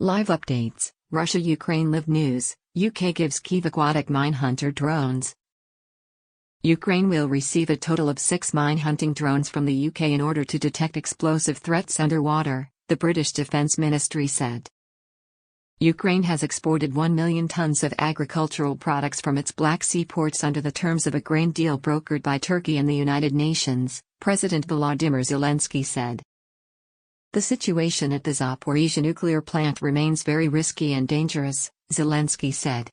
Live updates, Russia-Ukraine live news, UK gives Kyiv aquatic minehunter drones. Ukraine will receive a total of 6 minehunting drones from the UK in order to detect explosive threats underwater, the British Defence Ministry said. Ukraine has exported 1 million tons of agricultural products from its Black Sea ports under the terms of a grain deal brokered by Turkey and the United Nations, President Volodymyr Zelenskyy said. The situation at the Zaporizhzhia nuclear plant remains very risky and dangerous, Zelenskyy said.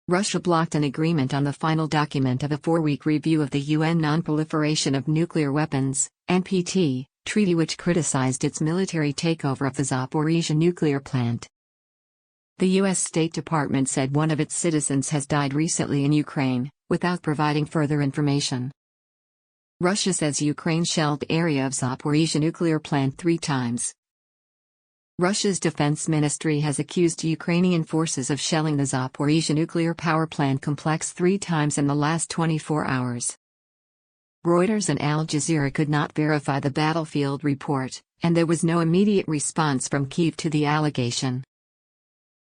Russia blocked an agreement on the final document of a 4-week review of the UN Non-Proliferation of Nuclear Weapons (NPT) treaty which criticized its military takeover of the Zaporizhzhia nuclear plant. The U.S. State Department said one of its citizens has died recently in Ukraine, without providing further information. Russia says Ukraine shelled the area of Zaporizhzhia nuclear plant 3 times. Russia's defense ministry has accused Ukrainian forces of shelling the Zaporizhzhia nuclear power plant complex 3 times in the last 24 hours. Reuters and Al Jazeera could not verify the battlefield report, and there was no immediate response from Kyiv to the allegation.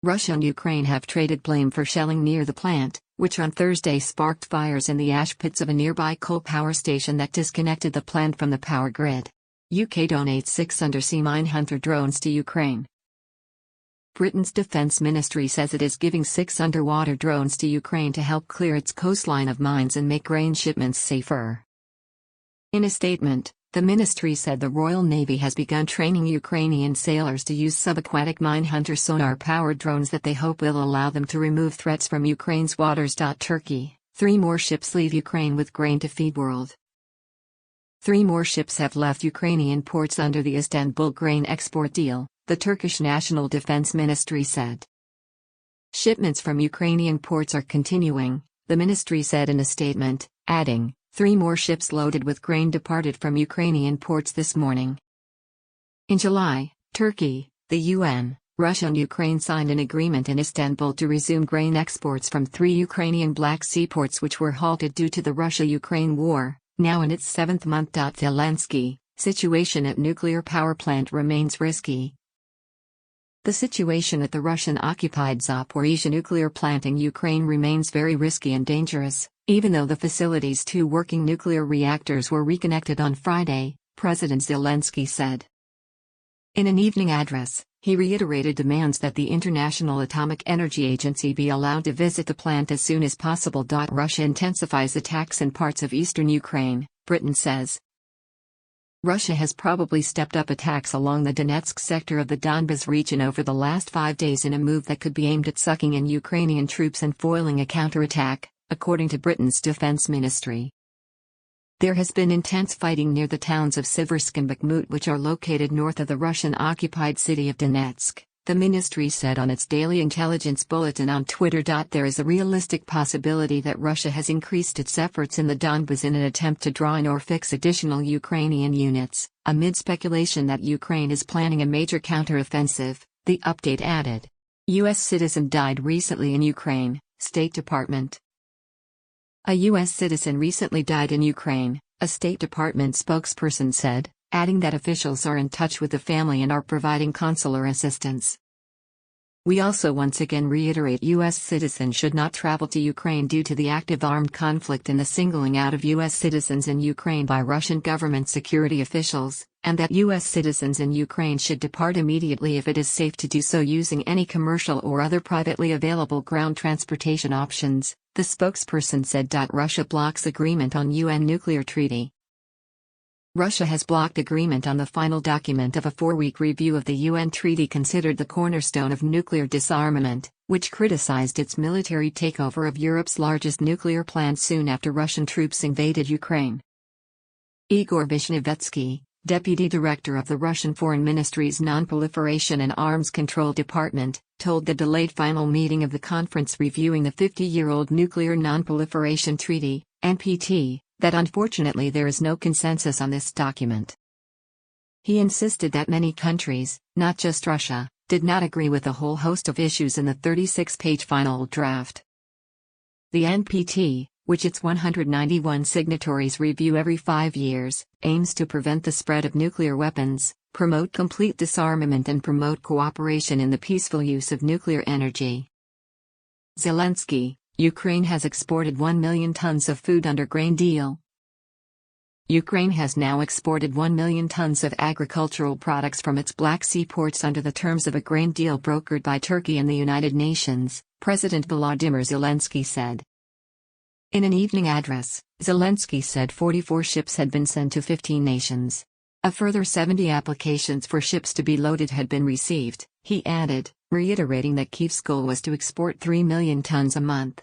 Russia and Ukraine have traded blame for shelling near the plant, which on Thursday sparked fires in the ash pits of a nearby coal power station that disconnected the plant from the power grid. UK donates 6 undersea minehunter drones to Ukraine. Britain's defence ministry says it is giving 6 underwater drones to Ukraine to help clear its coastline of mines and make grain shipments safer. In a statement, the ministry said the Royal Navy has begun training Ukrainian sailors to use subaquatic minehunter sonar-powered drones that they hope will allow them to remove threats from Ukraine's waters. Turkey, 3 more ships leave Ukraine with grain to feed world. 3 more ships have left Ukrainian ports under the Istanbul grain export deal, the Turkish National Defense Ministry said. Shipments from Ukrainian ports are continuing, the ministry said in a statement, adding, 3 more ships loaded with grain departed from Ukrainian ports this morning. In July, Turkey, the UN, Russia and Ukraine signed an agreement in Istanbul to resume grain exports from 3 Ukrainian Black Sea ports which were halted due to the Russia-Ukraine war, now in its 7th month. Zelenskyy, situation at nuclear power plant remains risky. The situation at the Russian-occupied Zaporizhzhia nuclear plant in Ukraine remains very risky and dangerous, even though the facility's 2 working nuclear reactors were reconnected on Friday, President Zelenskyy said. In an evening address, he reiterated demands that the International Atomic Energy Agency be allowed to visit the plant as soon as possible. Russia intensifies attacks in parts of eastern Ukraine, Britain says. Russia has probably stepped up attacks along the Donetsk sector of the Donbas region over the last 5 days in a move that could be aimed at sucking in Ukrainian troops and foiling a counterattack, according to Britain's defense ministry. There has been intense fighting near the towns of Siversk and Bakhmut, which are located north of the Russian-occupied city of Donetsk, the ministry said on its daily intelligence bulletin on Twitter. There is a realistic possibility that Russia has increased its efforts in the Donbas in an attempt to draw in or fix additional Ukrainian units, amid speculation that Ukraine is planning a major counteroffensive, the update added. U.S. citizen died recently in Ukraine, State Department. A U.S. citizen recently died in Ukraine, a State Department spokesperson said, adding that officials are in touch with the family and are providing consular assistance. We also once again reiterate U.S. citizens should not travel to Ukraine due to the active armed conflict and the singling out of U.S. citizens in Ukraine by Russian government security officials, and that U.S. citizens in Ukraine should depart immediately if it is safe to do so using any commercial or other privately available ground transportation options, the spokesperson said. Russia blocks agreement on UN nuclear treaty. Russia has blocked agreement on the final document of a 4-week review of the UN treaty considered the cornerstone of nuclear disarmament, which criticized its military takeover of Europe's largest nuclear plant soon after Russian troops invaded Ukraine. Igor Vishnevetsky, deputy director of the Russian Foreign Ministry's Non-Proliferation and Arms Control Department, told the delayed final meeting of the conference reviewing the 50-year-old Nuclear Non-Proliferation Treaty, NPT, that unfortunately there is no consensus on this document. He insisted that many countries, not just Russia, did not agree with a whole host of issues in the 36-page final draft. The NPT, which its 191 signatories review every 5 years, aims to prevent the spread of nuclear weapons, promote complete disarmament and promote cooperation in the peaceful use of nuclear energy. Zelenskyy, Ukraine has exported 1 million tons of food under grain deal. Ukraine has now exported 1 million tons of agricultural products from its Black Sea ports under the terms of a grain deal brokered by Turkey and the United Nations, President Volodymyr Zelenskyy said. In an evening address, Zelenskyy said 44 ships had been sent to 15 nations. A further 70 applications for ships to be loaded had been received, he added, reiterating that Kyiv's goal was to export 3 million tons a month.